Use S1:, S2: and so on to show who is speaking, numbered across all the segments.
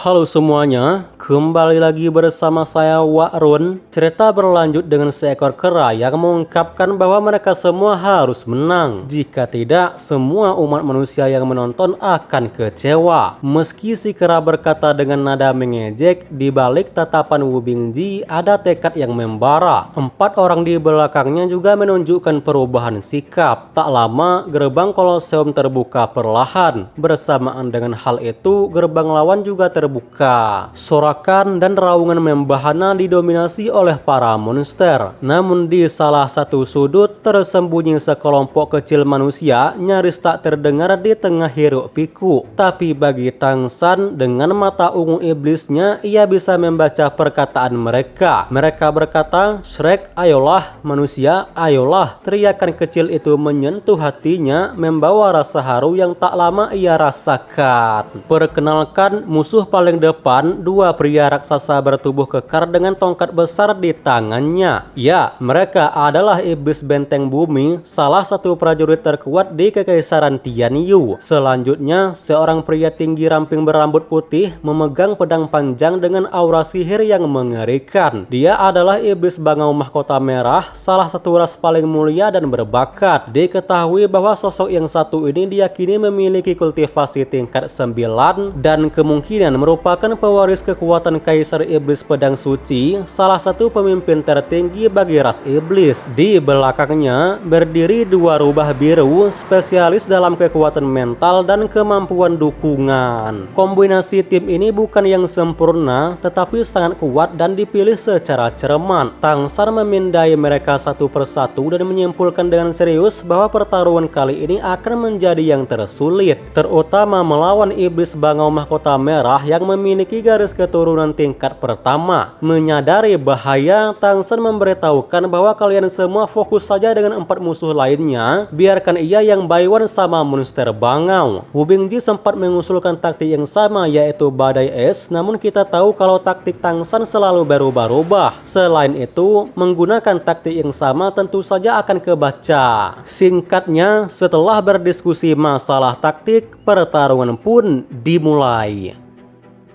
S1: Halo semuanya, kembali lagi bersama saya Wa'run. Cerita berlanjut dengan seekor kera yang mengungkapkan bahwa mereka semua harus menang. Jika tidak, semua umat manusia yang menonton akan kecewa. Meski si kera berkata dengan nada mengejek, di balik tatapan Wu Bingji ada tekad yang membara. 4 orang di belakangnya juga menunjukkan perubahan sikap. Tak lama, gerbang Koloseum terbuka perlahan. Bersamaan dengan hal itu, gerbang lawan juga terbuka. Sorakan dan raungan membahana didominasi oleh para monster. Namun di salah satu sudut tersembunyi sekelompok kecil manusia nyaris tak terdengar di tengah hiruk pikuk. Tapi bagi Tang San, dengan mata ungu iblisnya ia bisa membaca perkataan mereka. Mereka berkata, "Shrek, ayolah, manusia, ayolah." Teriakan kecil itu menyentuh hatinya, membawa rasa haru yang tak lama ia rasakan. Perkenalkan, musuh paling depan, 2 pria raksasa bertubuh kekar dengan tongkat besar di tangannya. Ya, mereka adalah iblis benteng bumi, salah satu prajurit terkuat di kekaisaran Tianyu. Selanjutnya, seorang pria tinggi ramping berambut putih memegang pedang panjang dengan aura sihir yang mengerikan. Dia adalah iblis bangau mahkota merah, salah satu ras paling mulia dan berbakat. Diketahui bahwa sosok yang satu ini diyakini memiliki kultivasi tingkat 9 dan kemungkinan merupakan pewaris kekuatan Kaisar Iblis Pedang Suci, salah satu pemimpin tertinggi bagi ras iblis. Di belakangnya berdiri 2 rubah biru, spesialis dalam kekuatan mental dan kemampuan dukungan. Kombinasi tim ini bukan yang sempurna, tetapi sangat kuat dan dipilih secara cermat. Tang San memindai mereka satu persatu dan menyimpulkan dengan serius bahwa pertarungan kali ini akan menjadi yang tersulit, terutama melawan iblis bangau mahkota merah yang memiliki garis keturunan tingkat pertama. Menyadari bahaya, Tang San memberitahukan bahwa kalian semua fokus saja dengan 4 musuh lainnya, biarkan ia yang buy one sama monster bangau. Wu Bingji sempat mengusulkan taktik yang sama, yaitu badai es, namun kita tahu kalau taktik Tang San selalu berubah-ubah. Selain itu, menggunakan taktik yang sama tentu saja akan kebaca. Singkatnya, setelah berdiskusi masalah taktik, pertarungan pun dimulai.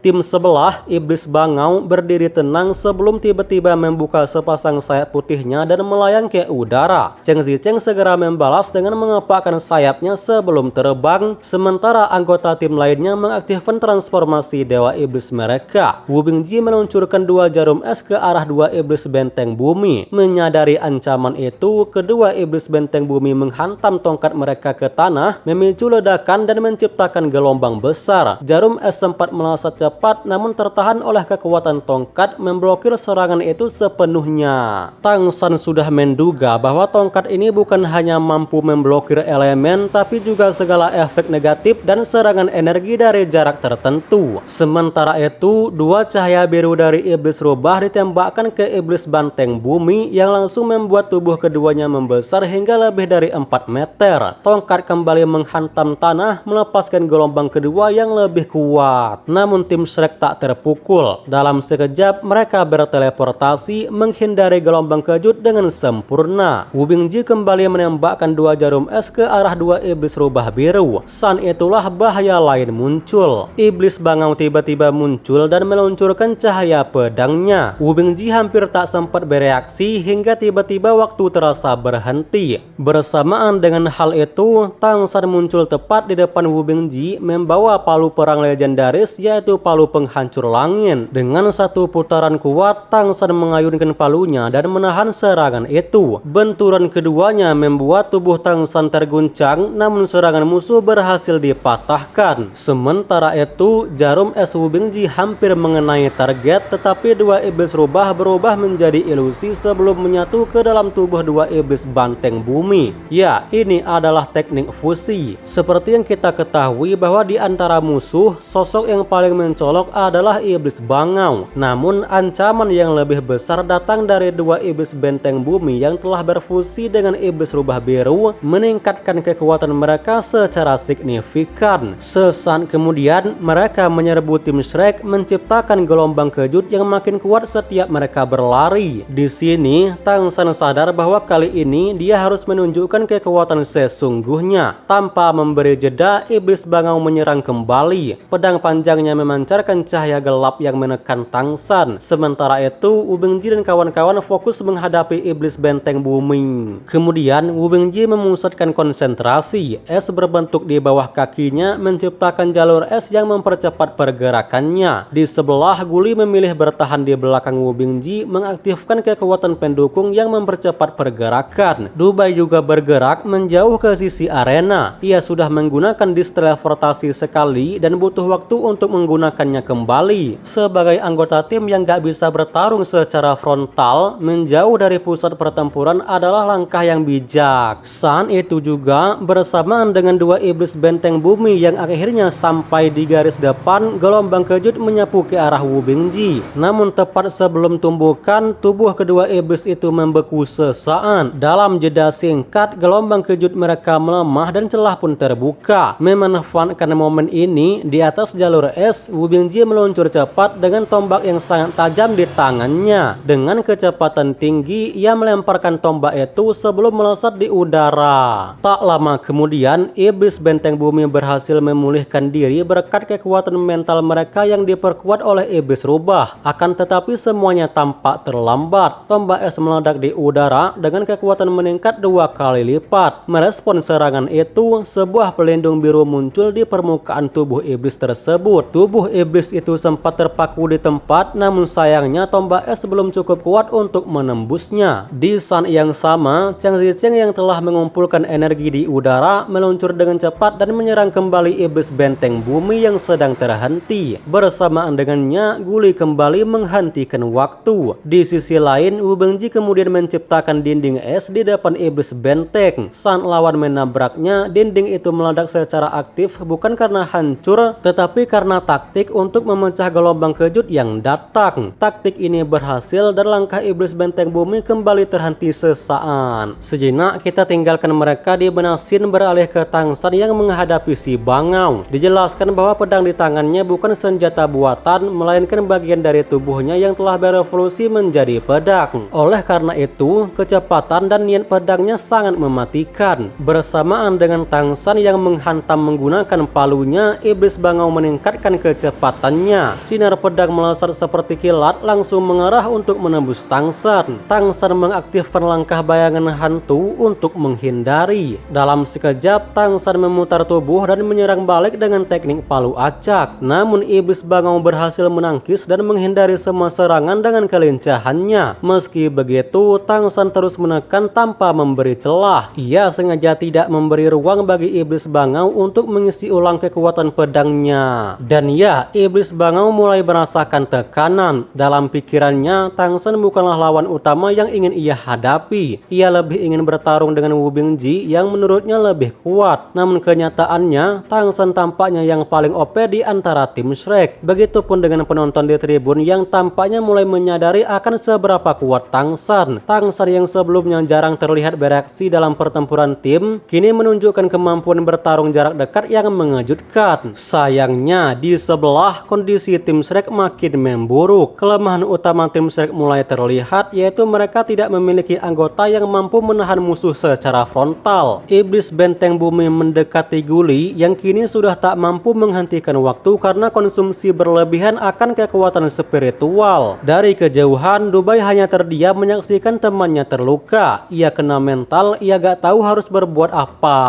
S1: Tim sebelah, iblis bangau, berdiri tenang sebelum tiba-tiba membuka sepasang sayap putihnya dan melayang ke udara. Cheng Zicheng segera membalas dengan mengepakkan sayapnya sebelum terbang, sementara anggota tim lainnya mengaktifkan transformasi dewa iblis mereka. Wu Bingji meluncurkan 2 jarum es ke arah 2 iblis benteng bumi. Menyadari ancaman itu, kedua iblis benteng bumi menghantam tongkat mereka ke tanah, memicu ledakan dan menciptakan gelombang besar. Jarum es sempat melesat cepat namun tertahan oleh kekuatan tongkat, memblokir serangan itu sepenuhnya. Tang San sudah menduga bahwa tongkat ini bukan hanya mampu memblokir elemen, tapi juga segala efek negatif dan serangan energi dari jarak tertentu. Sementara itu, 2 cahaya biru dari iblis rubah ditembakkan ke iblis banteng bumi yang langsung membuat tubuh keduanya membesar hingga lebih dari 4 meter. Tongkat kembali menghantam tanah, melepaskan gelombang kedua yang lebih kuat. Namun tim Shrek tak terpukul. Dalam sekejap mereka berteleportasi menghindari gelombang kejut dengan sempurna. Wu Bingji kembali menembakkan 2 jarum es ke arah 2 iblis rubah biru. Saat itulah bahaya lain muncul. Iblis bangau tiba-tiba muncul dan meluncurkan cahaya pedangnya. Wu Bingji hampir tak sempat bereaksi hingga tiba-tiba waktu terasa berhenti. Bersamaan dengan hal itu, Tang San muncul tepat di depan Wu Bingji membawa palu perang legendaris, yaitu palu penghancur langit. Dengan satu putaran kuat, Tang San mengayunkan palunya dan menahan serangan itu. Benturan keduanya membuat tubuh Tang San terguncang, namun serangan musuh berhasil dipatahkan. Sementara itu, jarum es Wu Bingji hampir mengenai target, tetapi 2 iblis rubah berubah menjadi ilusi sebelum menyatu ke dalam tubuh 2 iblis banteng bumi. Ya, ini adalah teknik fusi. Seperti yang kita ketahui bahwa di antara musuh, sosok yang paling mencolok adalah iblis bangau. Namun ancaman yang lebih besar datang dari 2 iblis benteng bumi yang telah berfusi dengan iblis rubah biru, meningkatkan kekuatan mereka secara signifikan. Sesaat kemudian mereka menyerbu tim Shrek, menciptakan gelombang kejut yang makin kuat setiap mereka berlari. Di sini Tang San sadar bahwa kali ini dia harus menunjukkan kekuatan sesungguhnya. Tanpa memberi jeda, iblis bangau menyerang kembali. Pedang panjangnya memang memancarkan cahaya gelap yang menekan Tang San. Sementara itu, Wu Bingji dan kawan-kawan fokus menghadapi iblis benteng bumi. Kemudian, Wu Bingji memusatkan konsentrasi. Es berbentuk di bawah kakinya menciptakan jalur es yang mempercepat pergerakannya. Di sebelah, Guli memilih bertahan di belakang Wu Bingji, mengaktifkan kekuatan pendukung yang mempercepat pergerakan. Dubai juga bergerak menjauh ke sisi arena. Ia sudah menggunakan disteleportasi sekali dan butuh waktu untuk menggunakannya kembali. Sebagai anggota tim yang gak bisa bertarung secara frontal, menjauh dari pusat pertempuran adalah langkah yang bijak. Saat itu juga, bersamaan dengan dua iblis benteng bumi yang akhirnya sampai di garis depan, gelombang kejut menyapu ke arah Wu Bingji. Namun tepat sebelum tumbukan, tubuh kedua iblis itu membeku sesaat. Dalam jeda singkat, gelombang kejut mereka melemah dan celah pun terbuka. Memanfaatkan momen ini, di atas jalur es, Wu Bingji meluncur cepat dengan tombak yang sangat tajam di tangannya. Dengan kecepatan tinggi, ia melemparkan tombak itu sebelum melesat di udara. Tak lama kemudian, iblis benteng bumi berhasil memulihkan diri berkat kekuatan mental mereka yang diperkuat oleh iblis rubah. Akan tetapi semuanya tampak terlambat. Tombak es meledak di udara dengan kekuatan meningkat 2 kali lipat. Merespon serangan itu, sebuah pelindung biru muncul di permukaan tubuh iblis tersebut. Tubuh iblis itu sempat terpaku di tempat, namun sayangnya tombak es belum cukup kuat untuk menembusnya. Di saat yang sama, Cheng Zicheng yang telah mengumpulkan energi di udara meluncur dengan cepat dan menyerang kembali iblis benteng bumi yang sedang terhenti. Bersamaan dengannya, Guli kembali menghentikan waktu. Di sisi lain, Wu Bingji kemudian menciptakan dinding es di depan iblis benteng. Saat lawan menabraknya, dinding itu meledak secara aktif bukan karena hancur, tetapi karena taktik untuk memecah gelombang kejut yang datang. Taktik ini berhasil dan langkah iblis benteng bumi kembali terhenti sesaat. Sejenak kita tinggalkan mereka di benah Xin beralih ke Tang San yang menghadapi si Bangau. Dijelaskan bahwa pedang di tangannya bukan senjata buatan, melainkan bagian dari tubuhnya yang telah berevolusi menjadi pedang. Oleh karena itu, kecepatan dan niat pedangnya sangat mematikan. Bersamaan dengan Tang San yang menghantam menggunakan palunya, iblis Bangau meningkatkan kecepatannya. Sinar pedang melesat seperti kilat langsung mengarah untuk menembus Tang San. Tang San mengaktifkan langkah bayangan hantu untuk menghindari. Dalam sekejap, Tang San memutar tubuh dan menyerang balik dengan teknik palu acak. Namun iblis Bangau berhasil menangkis dan menghindari semua serangan dengan kelincahannya. Meski begitu, Tang San terus menekan tanpa memberi celah. Ia sengaja tidak memberi ruang bagi iblis Bangau untuk mengisi ulang kekuatan pedangnya. Dan ya, iblis Bangau mulai merasakan tekanan. Dalam pikirannya, Tang San bukanlah lawan utama yang ingin ia hadapi. Ia lebih ingin bertarung dengan Wu Bingji yang menurutnya lebih kuat. Namun kenyataannya, Tang San tampaknya yang paling OP di antara tim Shrek. Begitupun dengan penonton di tribun yang tampaknya mulai menyadari akan seberapa kuat Tang San. Tang San yang sebelumnya jarang terlihat bereaksi dalam pertempuran tim, kini menunjukkan kemampuan bertarung jarak dekat yang mengejutkan. Sayangnya, di sebelah kondisi tim Shrek makin memburuk. Kelemahan utama tim Shrek mulai terlihat, yaitu mereka tidak memiliki anggota yang mampu menahan musuh secara frontal. Iblis benteng bumi mendekati Guli yang kini sudah tak mampu menghentikan waktu karena konsumsi berlebihan akan kekuatan spiritual. Dari kejauhan, Dubai hanya terdiam menyaksikan temannya terluka. Ia kena mental, ia gak tahu harus berbuat apa.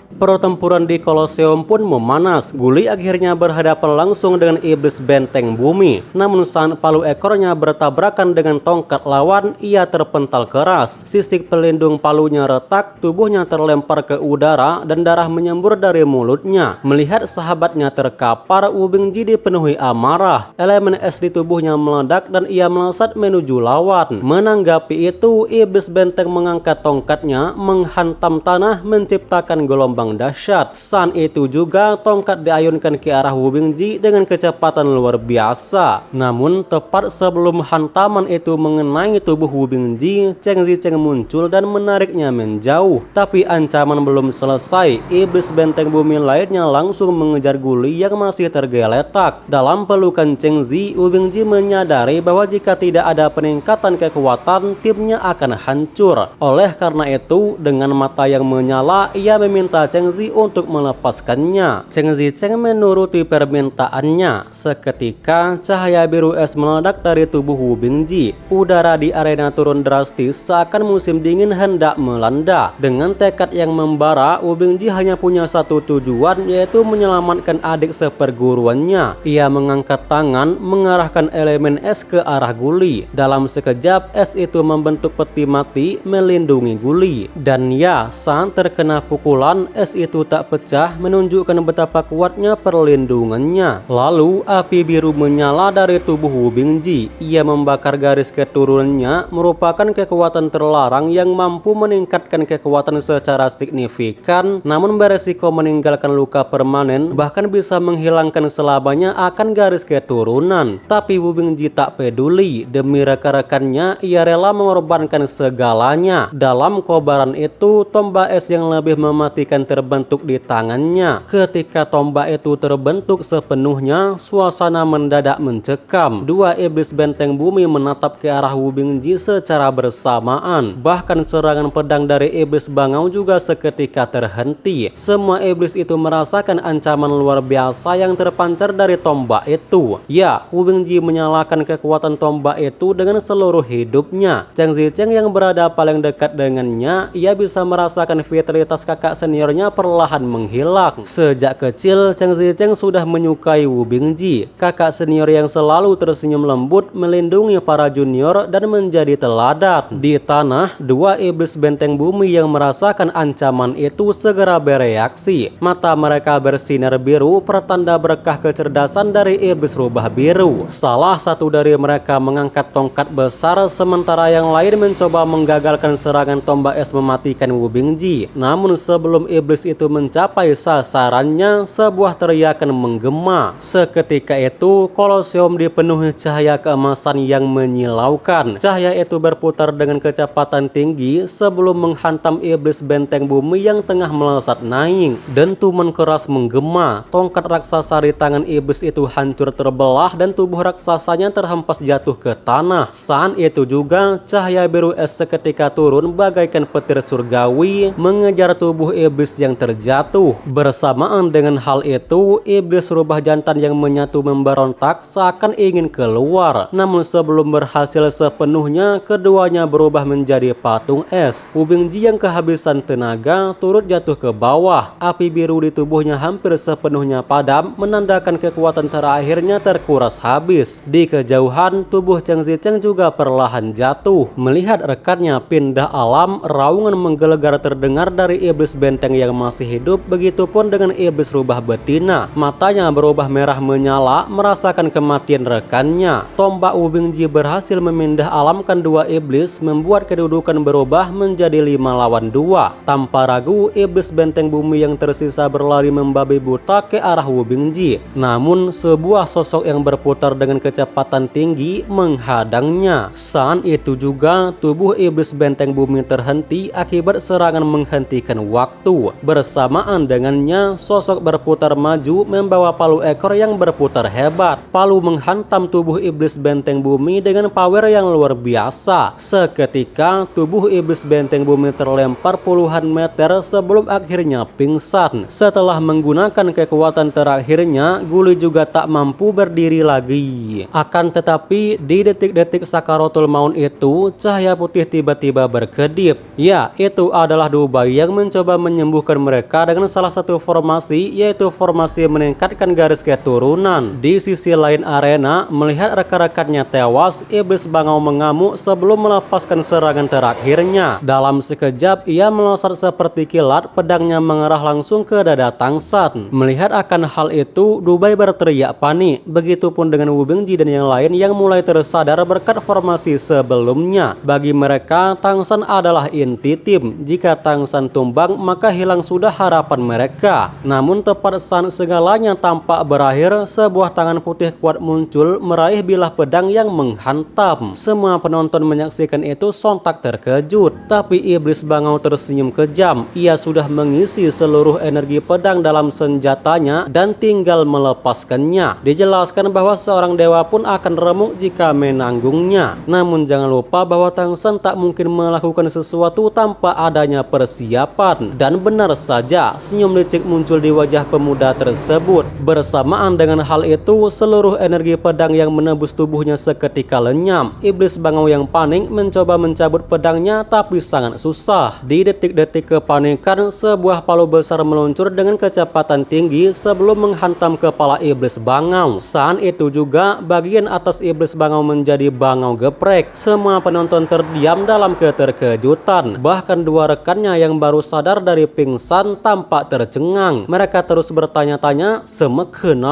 S1: Pertempuran di Kolosium pun memanas. Guli akhirnya berhadapan langsung dengan iblis benteng bumi. Namun saat palu ekornya bertabrakan dengan tongkat lawan, ia terpental keras. Sisik pelindung palunya retak, tubuhnya terlempar ke udara dan darah menyembur dari mulutnya. Melihat sahabatnya terkapar, Wu Bingji dipenuhi amarah. Elemen es di tubuhnya meledak dan ia melesat menuju lawan. Menanggapi itu, iblis benteng mengangkat tongkatnya, menghantam tanah, menciptakan gelombang dahsyat. Saat itu juga tongkat diayunkan ke arah Wu Bingji dengan kecepatan luar biasa. Namun tepat sebelum hantaman itu mengenai tubuh Wu Bingji, Cheng Zicheng muncul dan menariknya menjauh. Tapi ancaman belum selesai. Iblis benteng bumi lainnya langsung mengejar Guli yang masih tergeletak. Dalam pelukan Cheng Zi, Wu Bingji menyadari bahwa jika tidak ada peningkatan kekuatan, timnya akan hancur. Oleh karena itu, dengan mata yang menyala, ia meminta Cheng Zi untuk melepaskannya. Cheng Zicheng menuruti permintaan gerakannya. Seketika cahaya biru es meledak dari tubuh Wu Bingji. Udara di arena turun drastis seakan musim dingin hendak melanda. Dengan tekad yang membara, Wu Bingji hanya punya satu tujuan, yaitu menyelamatkan adik seperguruannya. Ia mengangkat tangan mengarahkan elemen es ke arah Guli. Dalam sekejap es itu membentuk peti mati melindungi Guli. Dan ya, saat terkena pukulan, es itu tak pecah, menunjukkan betapa kuatnya perlindungannya. Lalu api biru menyala dari tubuh Wu Bingji. Ia membakar garis keturunannya, merupakan kekuatan terlarang yang mampu meningkatkan kekuatan secara signifikan, namun beresiko meninggalkan luka permanen, bahkan bisa menghilangkan selamanya akan garis keturunan. Tapi Wu Bingji tak peduli. Demi rekan-rekannya, ia rela mengorbankan segalanya. Dalam kobaran itu, tombak es yang lebih mematikan terbentuk di tangannya. Ketika tombak itu terbentuk sepenuhnya, suasana mendadak mencekam. Dua iblis benteng bumi menatap ke arah Wu Bingji secara bersamaan. Bahkan serangan pedang dari iblis bangau juga seketika terhenti. Semua iblis itu merasakan ancaman luar biasa yang terpancar dari tombak itu. Ya, Wu Bingji menyalakan kekuatan tombak itu dengan seluruh hidupnya. Cheng Zicheng yang berada paling dekat dengannya, ia bisa merasakan vitalitas kakak seniornya perlahan menghilang. Sejak kecil, Cheng Zicheng sudah menyukai Wu Bingji, kakak senior yang selalu tersenyum lembut, melindungi para junior dan menjadi teladan. Di tanah, dua iblis benteng bumi yang merasakan ancaman itu segera bereaksi. Mata mereka bersinar biru, pertanda berkah kecerdasan dari iblis rubah biru. Salah satu dari mereka mengangkat tongkat besar, sementara yang lain mencoba menggagalkan serangan tombak es mematikan Wu Bingji. Namun sebelum iblis itu mencapai sasarannya, sebuah teriakan menggema. Seketika itu, Kolosium dipenuhi cahaya keemasan yang menyilaukan. Cahaya itu berputar dengan kecepatan tinggi sebelum menghantam iblis benteng bumi yang tengah melesat naik. Dentuman keras menggema. Tongkat raksasa di tangan iblis itu hancur terbelah dan tubuh raksasanya terhempas jatuh ke tanah. Saat itu juga, cahaya biru es seketika turun bagaikan petir surgawi mengejar tubuh iblis yang terjatuh. Bersamaan dengan hal itu, iblis rubah jantan yang menyatu memberontak seakan ingin keluar. Namun sebelum berhasil sepenuhnya, keduanya berubah menjadi patung es. Wu Bingji yang kehabisan tenaga turut jatuh ke bawah. Api biru di tubuhnya hampir sepenuhnya padam, menandakan kekuatan terakhirnya terkuras habis. Di kejauhan, tubuh Cheng Zicheng juga perlahan jatuh. Melihat rekannya pindah alam, raungan menggelegar terdengar dari iblis benteng yang masih hidup, begitupun dengan iblis rubah betina. Matanya berubah merah menyala, merasakan kematian rekannya. Tombak Wu Bingji berhasil memindah alamkan dua iblis, membuat kedudukan berubah menjadi 5 lawan 2. Tanpa ragu, iblis benteng bumi yang tersisa berlari membabi buta ke arah Wu Bingji. Namun, sebuah sosok yang berputar dengan kecepatan tinggi menghadangnya. Saat itu juga, tubuh iblis benteng bumi terhenti akibat serangan menghentikan waktu. Bersamaan dengannya, sosok berputar maju membawa palu ekor yang berputar hebat. Palu menghantam tubuh iblis benteng bumi dengan power yang luar biasa. Seketika, tubuh iblis benteng bumi terlempar puluhan meter sebelum akhirnya pingsan. Setelah menggunakan kekuatan terakhirnya, Guli juga tak mampu berdiri lagi. Akan tetapi, di detik-detik Sakaratul Maut itu, cahaya putih tiba-tiba berkedip. Ya, itu adalah Dubai yang mencoba menyembuhkan mereka dengan salah satu formasi, yaitu formasi meningkatkan garis keturunan. Di sisi lain arena, melihat rekan-rekannya tewas, iblis bangau mengamuk sebelum melepaskan serangan terakhirnya. Dalam sekejap, ia melesat seperti kilat, pedangnya mengarah langsung ke dada Tangshan. Melihat akan hal itu, Dubai berteriak panik. Begitupun dengan Wu Bingji dan yang lain yang mulai tersadar berkat formasi sebelumnya. Bagi mereka, Tangshan adalah inti tim. Jika Tangshan tumbang, maka hilang sudah harapan mereka. Namun tepat saat segalanya tampak berakhir, sebuah tangan putih kuat muncul meraih bilah pedang yang menghantam. Semua penonton menyaksikan itu sontak terkejut. Tapi iblis bangau tersenyum kejam. Ia sudah mengisi seluruh energi pedang dalam senjatanya dan tinggal melepaskannya. Dijelaskan bahwa seorang dewa pun akan remuk jika menanggungnya. Namun jangan lupa bahwa Tangshan tak mungkin melakukan sesuatu tanpa adanya persiapan. Dan benar saja, senyum licik muncul di wajah pemuda tersebut. Bersamaan Bersamaan dengan hal itu, seluruh energi pedang yang menembus tubuhnya seketika lenyap. Iblis bangau yang panik mencoba mencabut pedangnya, tapi sangat susah. Di detik-detik kepanikan, sebuah palu besar meluncur dengan kecepatan tinggi sebelum menghantam kepala iblis bangau. Saat itu juga, bagian atas iblis bangau menjadi bangau geprek. Semua penonton terdiam dalam keterkejutan. Bahkan dua rekannya yang baru sadar dari pingsan tampak tercengang. Mereka terus bertanya-tanya, semekenang.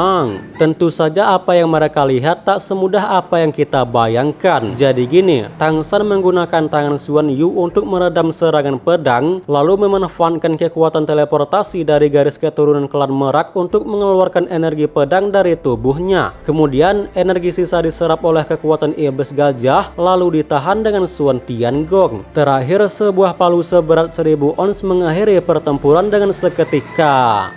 S1: Tentu saja apa yang mereka lihat tak semudah apa yang kita bayangkan. Jadi gini, Tang San menggunakan tangan Xuan Yu untuk meredam serangan pedang, lalu memanfaatkan kekuatan teleportasi dari garis keturunan klan Merak untuk mengeluarkan energi pedang dari tubuhnya. Kemudian, energi sisa diserap oleh kekuatan iblis gajah, lalu ditahan dengan Xuan Tiangong. Terakhir, sebuah palu seberat 1000 ons mengakhiri pertempuran dengan seketika.